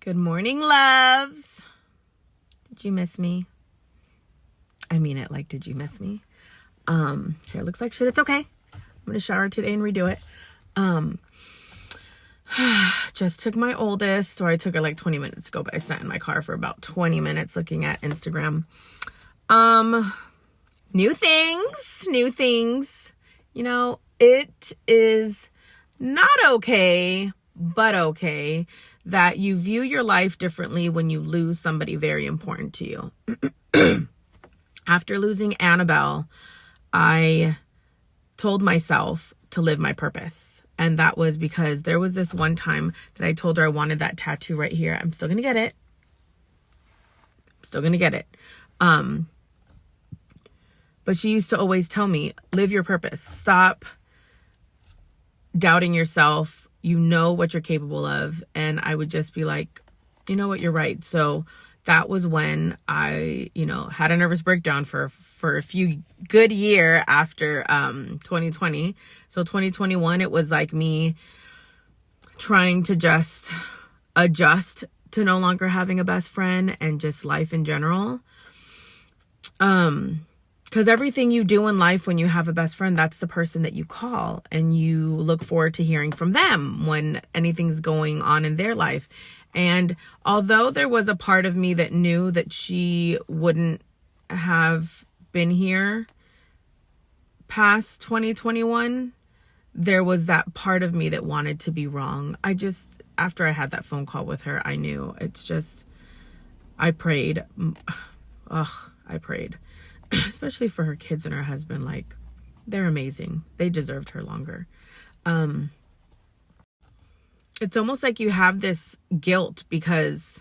Good morning, loves. Did you miss me? I mean it like, did you miss me? Hair looks like shit. It's okay. I'm gonna shower today and redo it. Just took my oldest, or I took her like 20 minutes ago, but I sat in my car for about 20 minutes looking at Instagram. New things. You know, it is not okay, but okay that you view your life differently when you lose somebody very important to you. After losing Annabelle, I told myself to live my purpose. And that was because there was this one time that I told her I wanted that tattoo right here. I'm still going to get it. But she used to always tell me, live your purpose. Stop doubting yourself. You know what you're capable of. And I would just be like, you know what, you're right. So that was when I, had a nervous breakdown for a few good year after 2020. So 2021, it was like me trying to just adjust to no longer having a best friend and just life in general. Because everything you do in life when you have a best friend, that's the person that you call, and you look forward to hearing from them when anything's going on in their life. And although there was a part of me that knew that she wouldn't have been here past 2021, there was that part of me that wanted to be wrong. After I had that phone call with her, I knew. I prayed. I prayed. Especially for her kids and her husband. Like, they're amazing. They deserved her longer. It's almost like you have this guilt because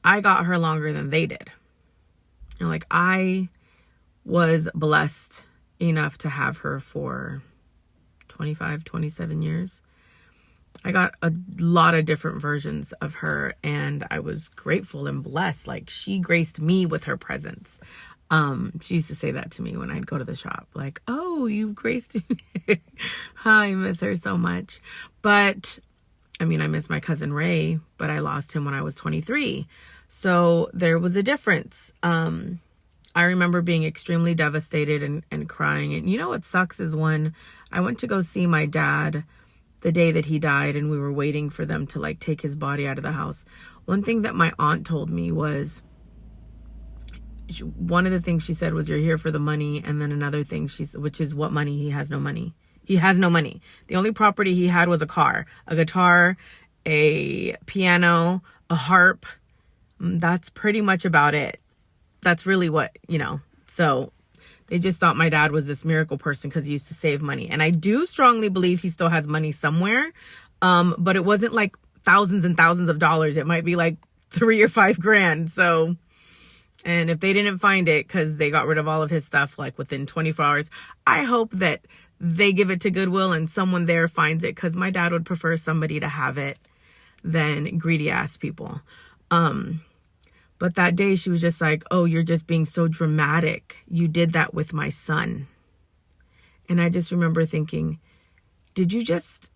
I got her longer than they did. And like, I was blessed enough to have her for 25, 27 years. I got a lot of different versions of her, and I was grateful and blessed. Like, she graced me with her presence. She used to say that to me when I'd go to the shop, like, oh, you've graced me. I miss her so much. But I mean, I miss my cousin Ray, but I lost him when I was 23. So there was a difference. I remember being extremely devastated and crying. And you know what sucks is when I went to go see my dad the day that he died, and we were waiting for them to like take his body out of the house. One thing that my aunt told me was, one of the things she said was, you're here for the money. And then another thing which is, what money? He has no money. He has no money. The only property he had was a car, a guitar, a piano, a harp. That's pretty much about it. That's really what, so they just thought my dad was this miracle person because he used to save money. And I do strongly believe he still has money somewhere. But it wasn't like thousands and thousands of dollars. It might be like $3,000 or $5,000. So, and if they didn't find it because they got rid of all of his stuff like within 24 hours, I hope that they give it to Goodwill and someone there finds it, because my dad would prefer somebody to have it than greedy ass people. But that day she was just like, oh, you're just being so dramatic. You did that with my son. And I just remember thinking, did you just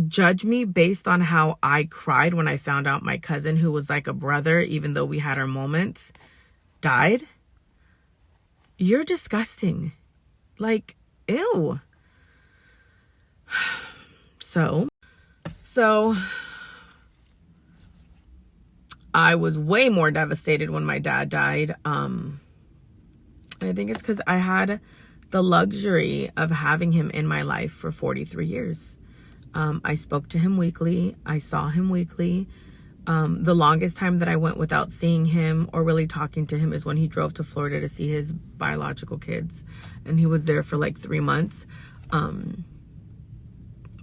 judge me based on how I cried when I found out my cousin, who was like a brother, even though we had our moments, died? You're disgusting. Like, ew. So I was way more devastated when my dad died. And I think it's because I had the luxury of having him in my life for 43 years. I spoke to him weekly. I saw him weekly. The longest time that I went without seeing him or really talking to him is when he drove to Florida to see his biological kids. And he was there for like 3 months.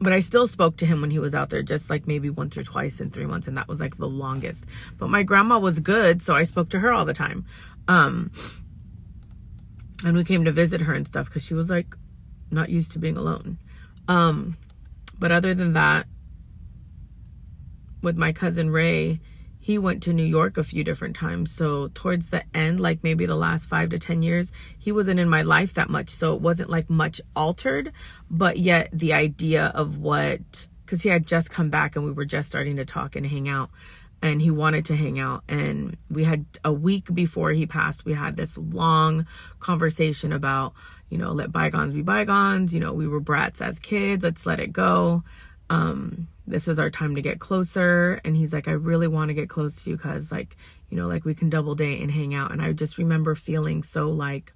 But I still spoke to him when he was out there, just like maybe once or twice in 3 months. And that was like the longest. But my grandma was good, so I spoke to her all the time. And we came to visit her and stuff because she was like not used to being alone. But other than that, with my cousin Ray, he went to New York a few different times. So towards the end, like maybe the last 5 to 10 years, he wasn't in my life that much. So it wasn't like much altered, but yet the idea of because he had just come back and we were just starting to talk and hang out. and he wanted to hang out. And we had a week before he passed, we had this long conversation about, let bygones be bygones. We were brats as kids. Let's let it go. This is our time to get closer. And he's like, I really want to get close to you because like we can double date and hang out. And I just remember feeling so like,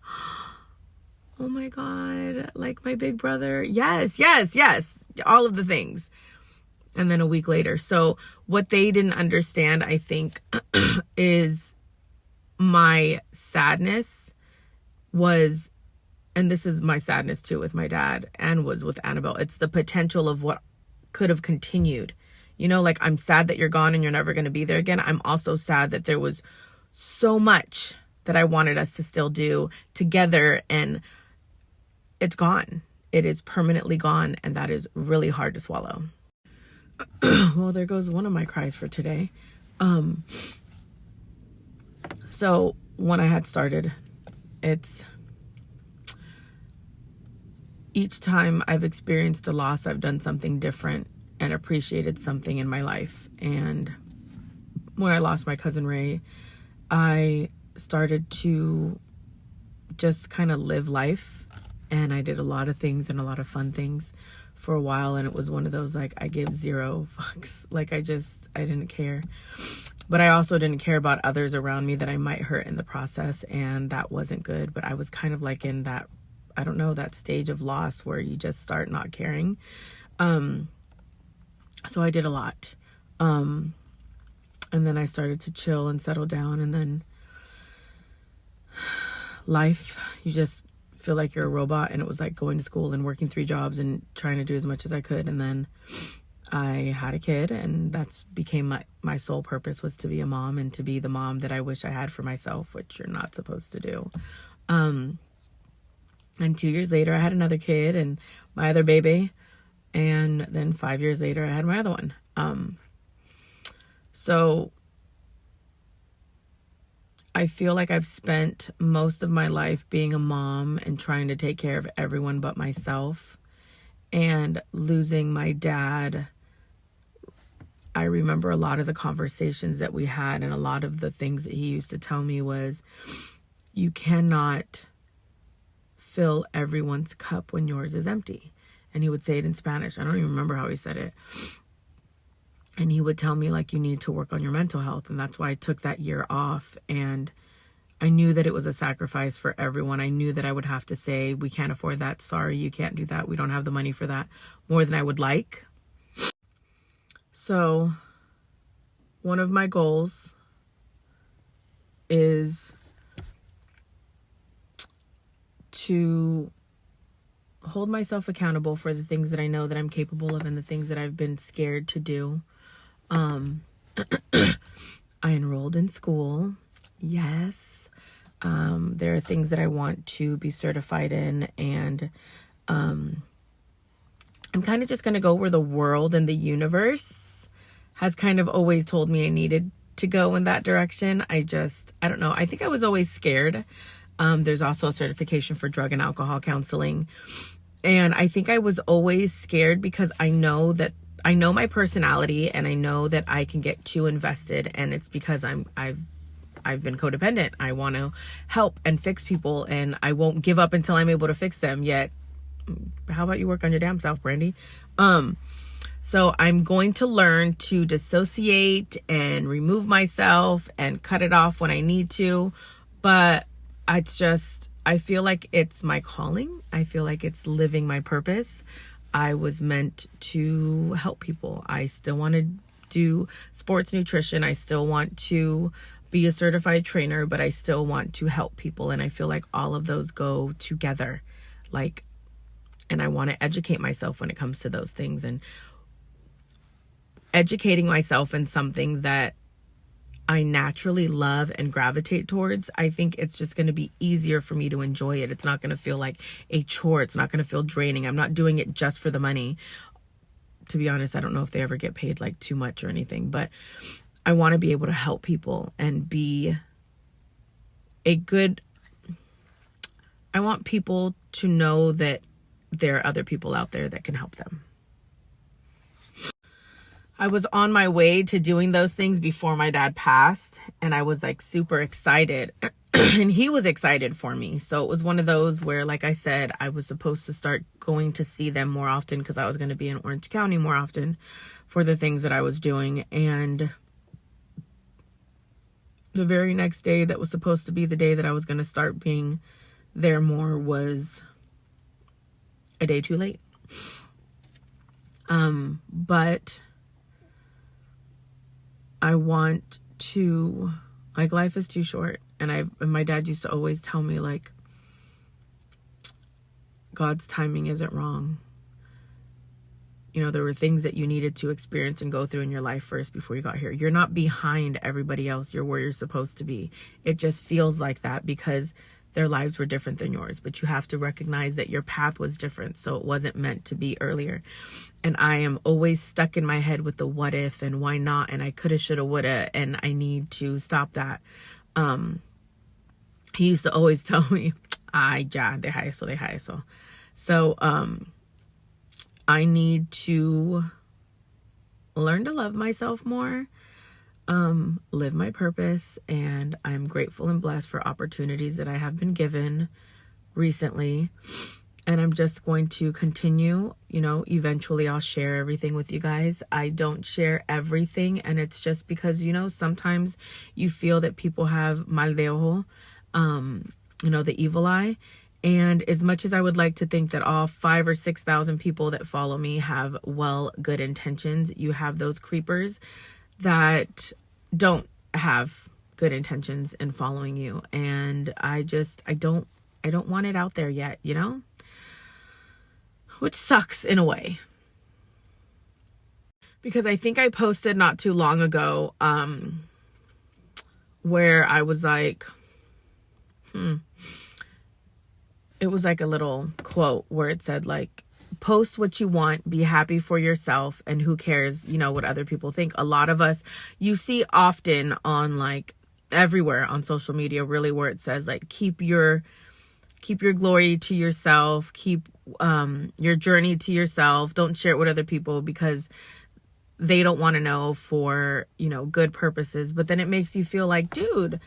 oh my God, like my big brother. Yes, yes, yes. All of the things. And then a week later. So what they didn't understand, I think, is my sadness was, and this is my sadness too with my dad and was with Annabelle. It's the potential of what could have continued. Like I'm sad that you're gone and you're never going to be there again. I'm also sad that there was so much that I wanted us to still do together and it's gone. It is permanently gone. And that is really hard to swallow. Well, there goes one of my cries for today. So when I had started, it's each time I've experienced a loss, I've done something different and appreciated something in my life. And when I lost my cousin Ray, I started to just kind of live life. And I did a lot of things and a lot of fun things for a while. And it was one of those, like, I give zero fucks. Like, I didn't care. But I also didn't care about others around me that I might hurt in the process. And that wasn't good. But I was kind of like in that, I don't know, that stage of loss where you just start not caring. So I did a lot. And then I started to chill and settle down. And then life, you just feel like you're a robot. And it was like going to school and working 3 jobs and trying to do as much as I could. And then I had a kid, and that's became my sole purpose, was to be a mom and to be the mom that I wish I had for myself, which you're not supposed to do. And 2 years later, I had another kid and my other baby. And then 5 years later, I had my other one. So I feel like I've spent most of my life being a mom and trying to take care of everyone but myself. And losing my dad, I remember a lot of the conversations that we had, and a lot of the things that he used to tell me was, you cannot fill everyone's cup when yours is empty. And he would say it in Spanish. I don't even remember how he said it. And he would tell me, like, you need to work on your mental health. And that's why I took that year off. And I knew that it was a sacrifice for everyone. I knew that I would have to say, we can't afford that. Sorry, you can't do that. We don't have the money for that, more than I would like. So one of my goals is to hold myself accountable for the things that I know that I'm capable of and the things that I've been scared to do. I enrolled in school. Yes. There are things that I want to be certified in, and I'm kind of just going to go where the world and the universe has kind of always told me I needed to go in that direction. I don't know. I think I was always scared. There's also a certification for drug and alcohol counseling. And I think I was always scared because I know my personality, and I know that I can get too invested, and it's because I've been codependent. I want to help and fix people, and I won't give up until I'm able to fix them. Yet, how about you work on your damn self, Brandy? So I'm going to learn to dissociate and remove myself and cut it off when I need to. But I feel like it's my calling. I feel like it's living my purpose. I was meant to help people. I still want to do sports nutrition. I still want to be a certified trainer, but I still want to help people. And I feel like all of those go together. And I want to educate myself when it comes to those things. And educating myself in something that I naturally love and gravitate towards, I think it's just going to be easier for me to enjoy it. It's not going to feel like a chore. It's not going to feel draining. I'm not doing it just for the money. To be honest, I don't know if they ever get paid like too much or anything, but I want to be able to help people and be I want people to know that there are other people out there that can help them. I was on my way to doing those things before my dad passed, and I was like super excited. And he was excited for me. So it was one of those where, like I said, I was supposed to start going to see them more often because I was going to be in Orange County more often for the things that I was doing. And the very next day that was supposed to be the day that I was going to start being there more was a day too late. But I want to, like, life is too short. And my dad used to always tell me, like, God's timing isn't wrong. You know, there were things that you needed to experience and go through in your life first before you got here. You're not behind everybody else. You're where you're supposed to be. It just feels like that because their lives were different than yours. But you have to recognize that your path was different. So it wasn't meant to be earlier. And I am always stuck in my head with the what if and why not. And I coulda, shoulda, woulda. And I need to stop that. He used to always tell me, ay, ya, deja eso, deja eso. So, I need to learn to love myself more, live my purpose, and I'm grateful and blessed for opportunities that I have been given recently. And I'm just going to continue, you know, eventually I'll share everything with you guys. I don't share everything, and it's just because, you know, sometimes you feel that people have mal de ojo, you know, the evil eye. And as much as I would like to think that all 5,000 or 6,000 people that follow me have good intentions, you have those creepers that don't have good intentions in following you. And I don't want it out there yet, you know, which sucks in a way. Because I think I posted not too long ago, where I was like, it was like a little quote where it said, like, post what you want, be happy for yourself, and who cares, you know, what other people think. A lot of us, you see often on, like, everywhere on social media, really, where it says, like, keep your glory to yourself, keep your journey to yourself, don't share it with other people because they don't want to know for, you know, good purposes. But then it makes you feel like, dude,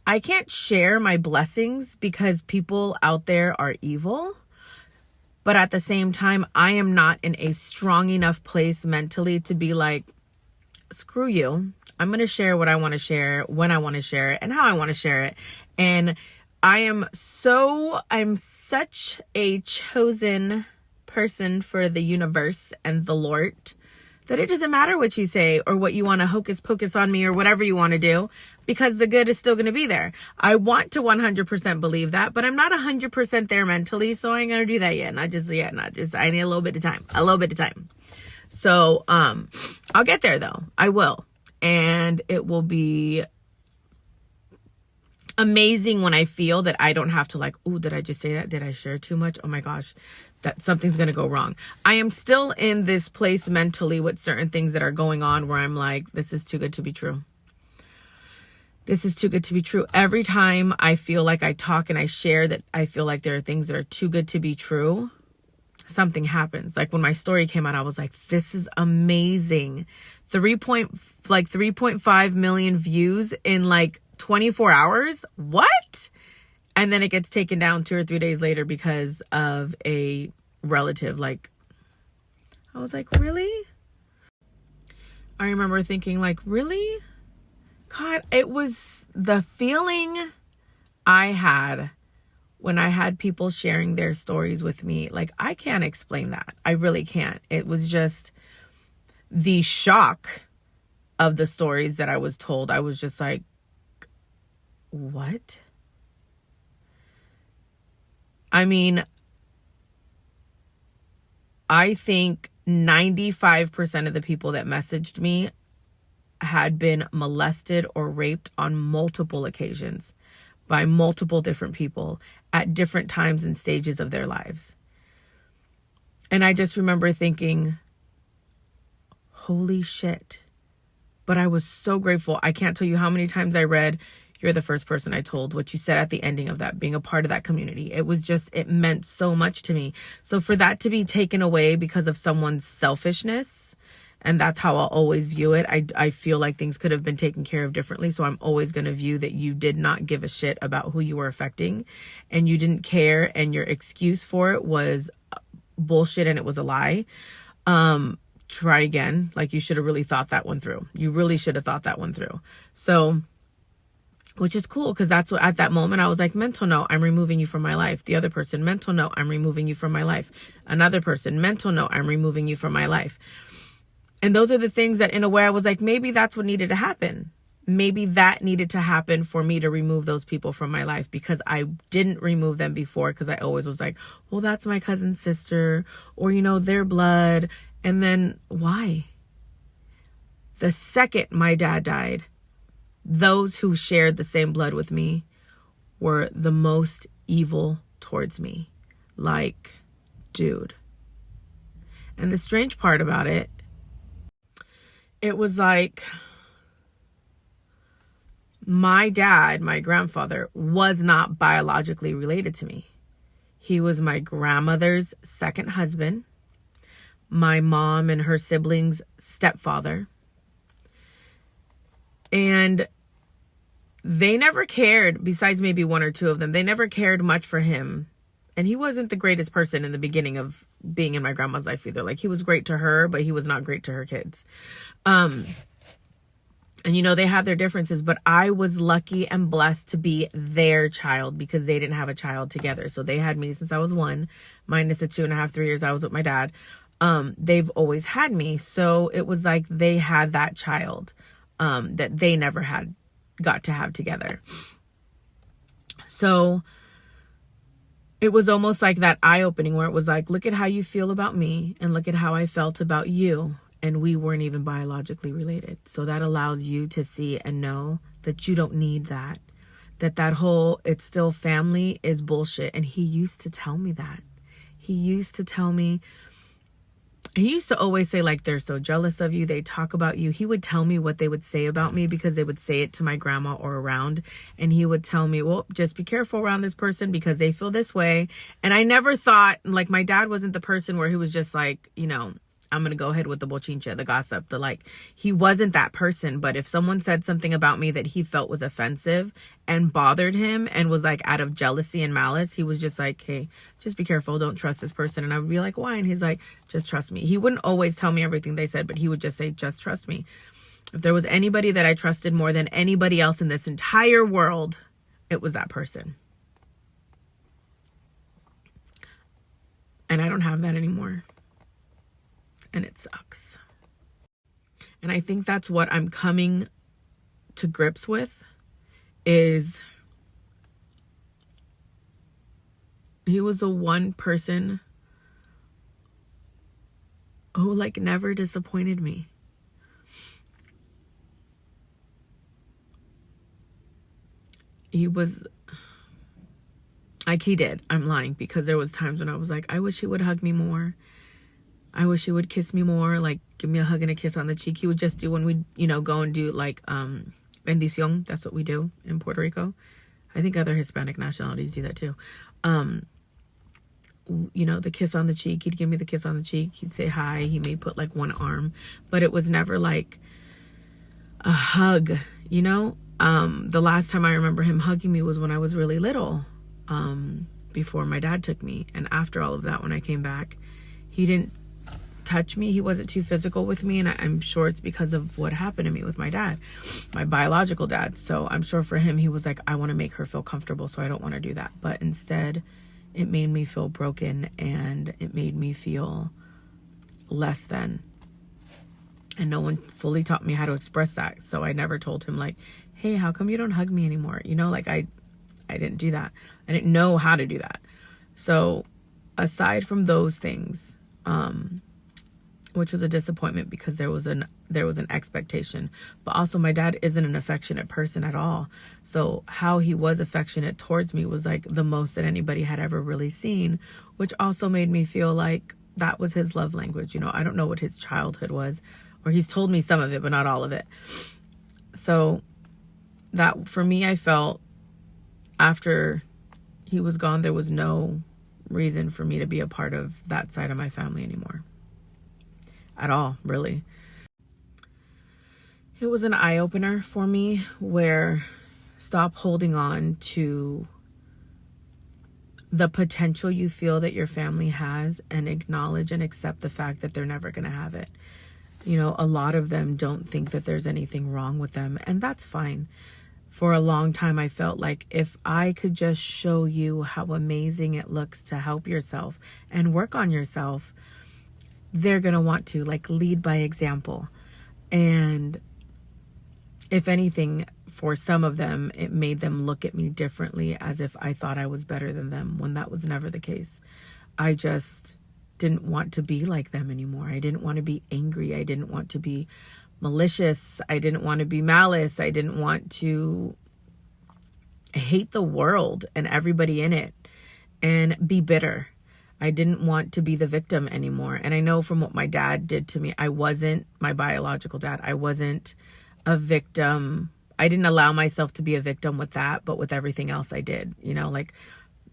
I can't share my blessings because people out there are evil. But at the same time, I am not in a strong enough place mentally to be like, screw you. I'm going to share what I want to share, when I want to share it, and how I want to share it. And I'm such a chosen person for the universe and the Lord that it doesn't matter what you say or what you want to hocus pocus on me or whatever you want to do, because the good is still going to be there. I want to 100% believe that, but I'm not 100% there mentally, so I ain't going to do that yet. I need a little bit of time. So, I'll get there though. I will. And it will be amazing when I feel that I don't have to, like, oh, did I just say that? Did I share too much? Oh my gosh, that something's going to go wrong. I am still in this place mentally with certain things that are going on where I'm like, this is too good to be true. This is too good to be true. Every time I feel like I talk and I share that I feel like there are things that are too good to be true, something happens. Like when my story came out, I was like, this is amazing. 3.5 million views in like 24 hours. What? And then it gets taken down 2 or 3 days later because of a relative. Like, I was like, really? I remember thinking, like, really? God, it was the feeling I had when I had people sharing their stories with me. Like, I can't explain that. I really can't. It was just the shock of the stories that I was told. I was just like, what? I mean, I think 95% of the people that messaged me had been molested or raped on multiple occasions by multiple different people at different times and stages of their lives. And I just remember thinking, holy shit. But I was so grateful. I can't tell you how many times I read, you're the first person I told, what you said at the ending of that, being a part of that community. It was just, it meant so much to me. So for that to be taken away because of someone's selfishness And that's how I'll always view it. I feel like things could have been taken care of differently. So I'm always going to view that you did not give a shit about who you were affecting, and you didn't care, and your excuse for it was bullshit and it was a lie. Try again. Like, you should have really thought that one through. You really should have thought that one through. So, which is cool, because that's what, at that moment I was like, mental note, I'm removing you from my life. The other person, mental note, I'm removing you from my life. Another person, mental note, I'm removing you from my life. And those are the things that, in a way, I was like, maybe that's what needed to happen. Maybe that needed to happen for me to remove those people from my life, because I didn't remove them before, because I always was like, well, that's my cousin's sister, or, you know, their blood. And then why? The second my dad died, those who shared the same blood with me were the most evil towards me. Like, dude. And the strange part about it, it was like, my dad, my grandfather, was not biologically related to me. He was my grandmother's second husband, my mom and her siblings' stepfather. And they never cared, besides maybe one or two of them, they never cared much for him. And he wasn't the greatest person in the beginning of being in my grandma's life either. Like, he was great to her, but he was not great to her kids. And, you know, they have their differences, but I was lucky and blessed to be their child, because they didn't have a child together. So they had me since I was 1, minus the 2.5, 3 years I was with my dad. They've always had me. So it was like they had that child that they never got to have together. So it was almost like that eye-opening, where it was like, look at how you feel about me, and look at how I felt about you. And we weren't even biologically related. So that allows you to see and know that you don't need that. That whole, it's still family, is bullshit. And he used to tell me that. He used to tell me, he used to always say, like, they're so jealous of you, they talk about you. He would tell me what they would say about me, because they would say it to my grandma or around. And he would tell me, well, just be careful around this person, because they feel this way. And I never thought, like, my dad wasn't the person where he was just like, you know, I'm going to go ahead with the bochincha, the gossip, the like, he wasn't that person. But if someone said something about me that he felt was offensive and bothered him and was like out of jealousy and malice, he was just like, hey, just be careful. Don't trust this person. And I would be like, why? And he's like, just trust me. He wouldn't always tell me everything they said, but he would just say, just trust me. If there was anybody that I trusted more than anybody else in this entire world, it was that person. And I don't have that anymore. And it sucks. And I think that's what I'm coming to grips with, is he was the one person who, like, never disappointed me. He was, like, he did. I'm lying, because there was times when I was like, I wish he would hug me more. I wish he would kiss me more, like give me a hug and a kiss on the cheek. He would just do, when we, you know, go and do like bendición. That's what we do in Puerto Rico. I think other Hispanic nationalities do that too. You know, the kiss on the cheek. He'd give me the kiss on the cheek. He'd say hi. He may put like one arm, but it was never like a hug, you know? The last time I remember him hugging me was when I was really little, before my dad took me. And after all of that, when I came back, he didn't touch me. He wasn't too physical with me, and I'm sure it's because of what happened to me with my dad, my biological dad. So I'm sure for him, he was like, I want to make her feel comfortable, so I don't want to do that. But instead, it made me feel broken, and it made me feel less than. And no one fully taught me how to express that. So I never told him like, hey, how come you don't hug me anymore? You know, like I didn't do that. I didn't know how to do that. So aside from those things, which was a disappointment, because there was an expectation, but also my dad isn't an affectionate person at all. So how he was affectionate towards me was like the most that anybody had ever really seen, which also made me feel like that was his love language. You know, I don't know what his childhood was, or he's told me some of it, but not all of it. So that for me, I felt after he was gone, there was no reason for me to be a part of that side of my family anymore. At all, really. it was an eye-opener for me, where stop holding on to the potential you feel that your family has and acknowledge and accept the fact that they're never going to have it. You know, a lot of them don't think that there's anything wrong with them, and that's fine. For a long time, I felt like if I could just show you how amazing it looks to help yourself and work on yourself, they're going to want to, like, lead by example. And if anything, for some of them, it made them look at me differently, as if I thought I was better than them, when that was never the case. I just didn't want to be like them anymore. I didn't want to be angry. I didn't want to be malicious. I didn't want to be malice. I didn't want to hate the world and everybody in it and be bitter. I didn't want to be the victim anymore. And I know from what my dad did to me, I wasn't my biological dad. I wasn't a victim. I didn't allow myself to be a victim with that, but with everything else I did, you know, like,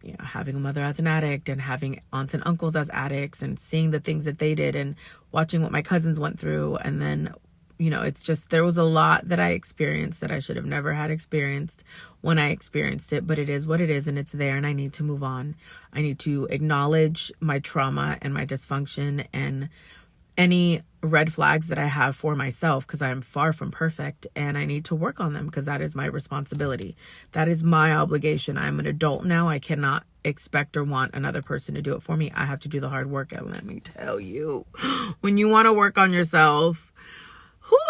you know, having a mother as an addict and having aunts and uncles as addicts and seeing the things that they did and watching what my cousins went through. And then, you know, it's just, there was a lot that I experienced that I should have never had experienced when I experienced it, but it is what it is, and it's there, and I need to move on. I need to acknowledge my trauma and my dysfunction and any red flags that I have for myself, because I'm far from perfect, and I need to work on them because that is my responsibility. That is my obligation. I'm an adult now. I cannot expect or want another person to do it for me. I have to do the hard work. And let me tell you, when you want to work on yourself,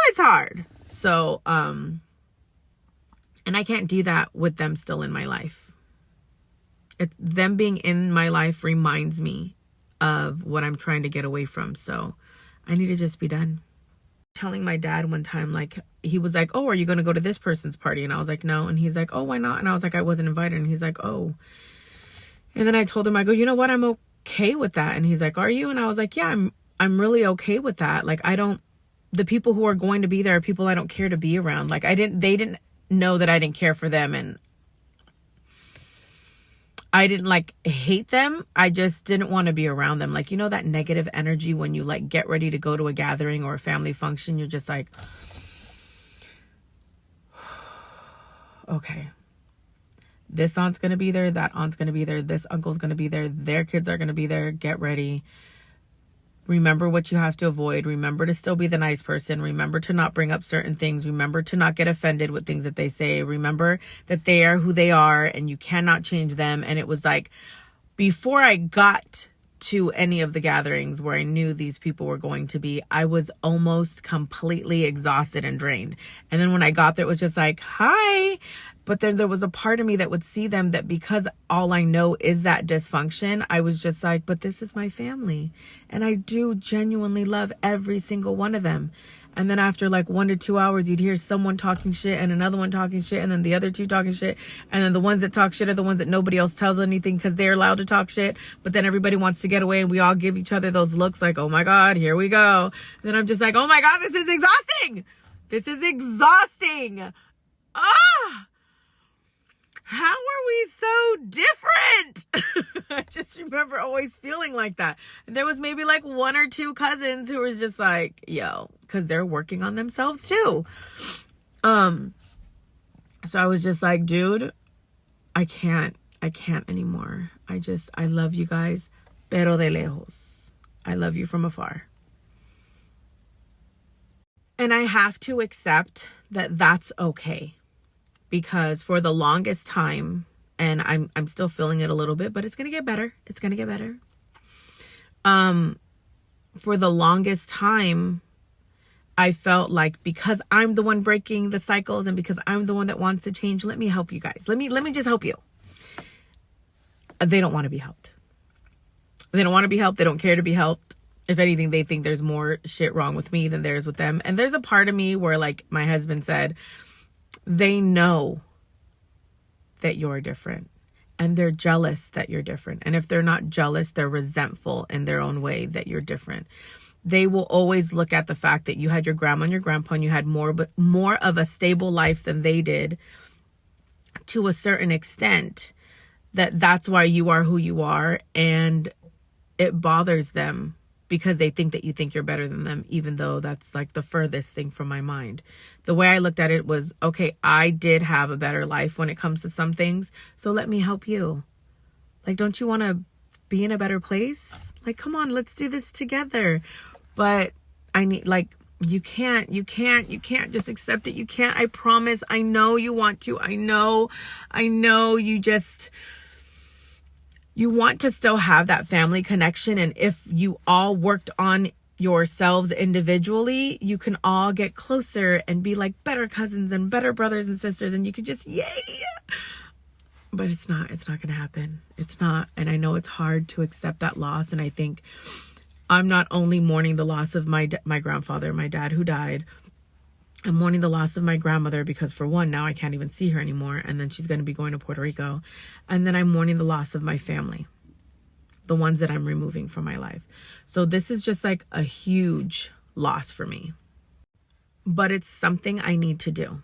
it's hard. So, and I can't do that with them still in my life. Them being in my life reminds me of what I'm trying to get away from. So I need to just be done. Telling my dad one time, like, he was like, oh, are you going to go to this person's party? And I was like, no. And he's like, oh, why not? And I was like, I wasn't invited. And he's like, oh. And then I told him, I go, you know what? I'm okay with that. And he's like, are you? And I was like, yeah, I'm really okay with that. Like, the people who are going to be there are people I don't care to be around. Like, they didn't know that I didn't care for them, and I didn't like hate them. I just didn't want to be around them. Like, you know, that negative energy when you like get ready to go to a gathering or a family function, you're just like, okay, this aunt's going to be there. That aunt's going to be there. This uncle's going to be there. Their kids are going to be there. Get ready. Remember what you have to avoid. Remember to still be the nice person. Remember to not bring up certain things. Remember to not get offended with things that they say. Remember that they are who they are and you cannot change them. And it was like, before I got to any of the gatherings where I knew these people were going to be, I was almost completely exhausted and drained. And then when I got there, it was just like, hi. But then there was a part of me that would see them, that because all I know is that dysfunction, I was just like, but this is my family. And I do genuinely love every single one of them. And then after like 1 to 2 hours, you'd hear someone talking shit and another one talking shit and then the other two talking shit. And then the ones that talk shit are the ones that nobody else tells anything because they're allowed to talk shit. But then everybody wants to get away and we all give each other those looks like, oh my God, here we go. And then I'm just like, oh my God, this is exhausting. This is exhausting. Ah! How are we so different? I just remember always feeling like that. And there was maybe like 1 or 2 cousins who was just like, yo, because they're working on themselves too. So I was just like, dude, I can't anymore. I love you guys, pero de lejos. I love you from afar. And I have to accept that that's okay. Because for the longest time, and I'm still feeling it a little bit, but it's going to get better. It's going to get better. For the longest time, I felt like because I'm the one breaking the cycles and because I'm the one that wants to change, let me help you guys. Let me just help you. They don't want to be helped. They don't want to be helped. They don't care to be helped. If anything, they think there's more shit wrong with me than there is with them. And there's a part of me where, like my husband said, they know that you're different and they're jealous that you're different. And if they're not jealous, they're resentful in their own way that you're different. They will always look at the fact that you had your grandma and your grandpa and you had more of a stable life than they did to a certain extent, that's why you are who you are. And it bothers them because they think that you think you're better than them, even though that's like the furthest thing from my mind. The way I looked at it was, okay, I did have a better life when it comes to some things, so let me help you. Like, don't you want to be in a better place? Like, come on, let's do this together. But I need, like, you can't just accept it. You can't. I promise. I know you want to. I know you want to still have that family connection. And if you all worked on yourselves individually, you can all get closer and be like better cousins and better brothers and sisters. And you can just, yay. But it's not going to happen. It's not. And I know it's hard to accept that loss. And I think I'm not only mourning the loss of my grandfather, my dad who died. I'm mourning the loss of my grandmother because, for one, now I can't even see her anymore. And then she's going to be going to Puerto Rico. And then I'm mourning the loss of my family, the ones that I'm removing from my life. So this is just like a huge loss for me. But it's something I need to do.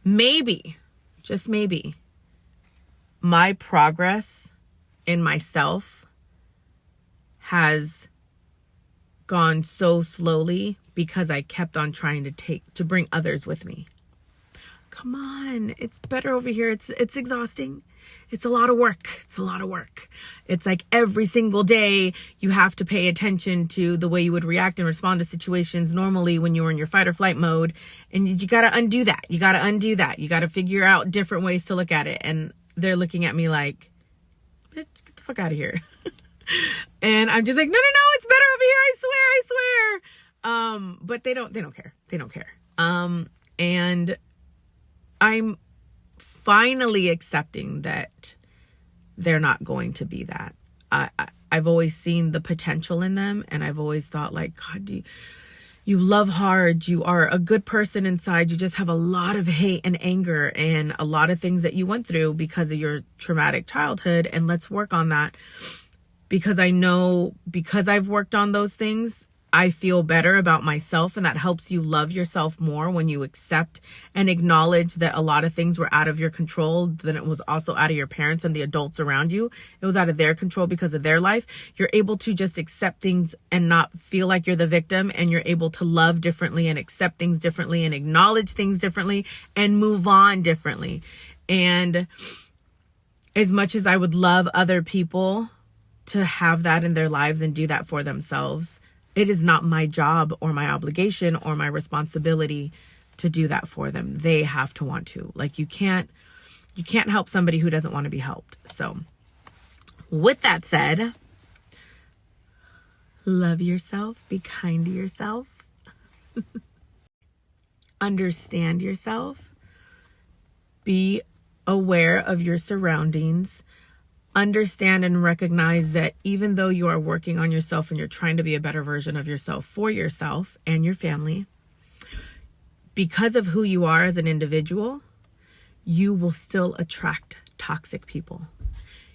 Maybe, just maybe, my progress in myself has gone so slowly because I kept on trying to bring others with me. Come on, it's better over here. It's exhausting. It's a lot of work. It's like every single day you have to pay attention to the way you would react and respond to situations normally when you were in your fight or flight mode. And you got to undo that. You got to figure out different ways to look at it. And they're looking at me like, bitch, get the fuck out of here. And I'm just like, no, it's better over here. I swear. But they don't care. They don't care. And I'm finally accepting that they're not going to be that. I've always seen the potential in them. And I've always thought, like, God, you love hard. You are a good person inside. You just have a lot of hate and anger and a lot of things that you went through because of your traumatic childhood. And let's work on that. Because I know, because I've worked on those things, I feel better about myself, and that helps you love yourself more when you accept and acknowledge that a lot of things were out of your control. Then it was also out of your parents and the adults around you. It was out of their control because of their life. You're able to just accept things and not feel like you're the victim, and you're able to love differently and accept things differently and acknowledge things differently and move on differently. And as much as I would love other people to have that in their lives and do that for themselves, it is not my job or my obligation or my responsibility to do that for them. They have to want to. Like, you can't help somebody who doesn't want to be helped. So with that said, love yourself, be kind to yourself, understand yourself, be aware of your surroundings. Understand and recognize that even though you are working on yourself and you're trying to be a better version of yourself for yourself and your family, because of who you are as an individual, you will still attract toxic people.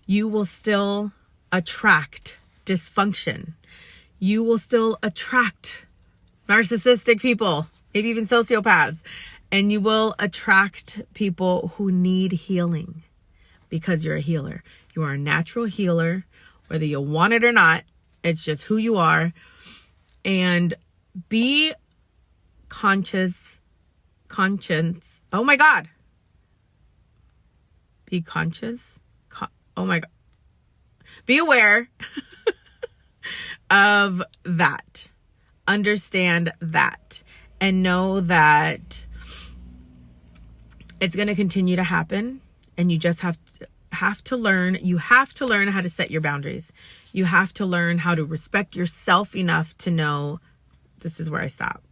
You will still attract dysfunction. You will still attract narcissistic people, maybe even sociopaths, and you will attract people who need healing because you're a healer. You are a natural healer, whether you want it or not. It's just who you are. And be conscious. Oh my God. Be conscious. Oh my God. Be aware of that. Understand that. And know that it's going to continue to happen. And you just have to learn how to set your boundaries. You have to learn how to respect yourself enough to know, this is where I stop.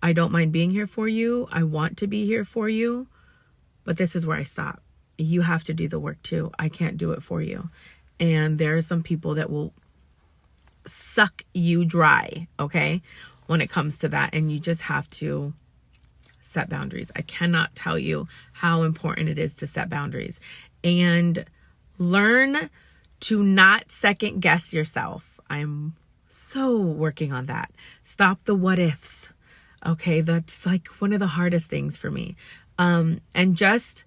I don't mind being here for you. I want to be here for you, but this is where I stop. You have to do the work too. I can't do it for you. And there are some people that will suck you dry, okay, when it comes to that. And you just have to set boundaries. I cannot tell you how important it is to set boundaries and learn to not second guess yourself. I'm so working on that. Stop the what ifs. Okay. That's like one of the hardest things for me. And just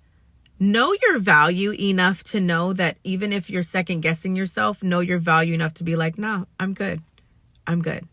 know your value enough to know that even if you're second guessing yourself, know your value enough to be like, no, I'm good. I'm good.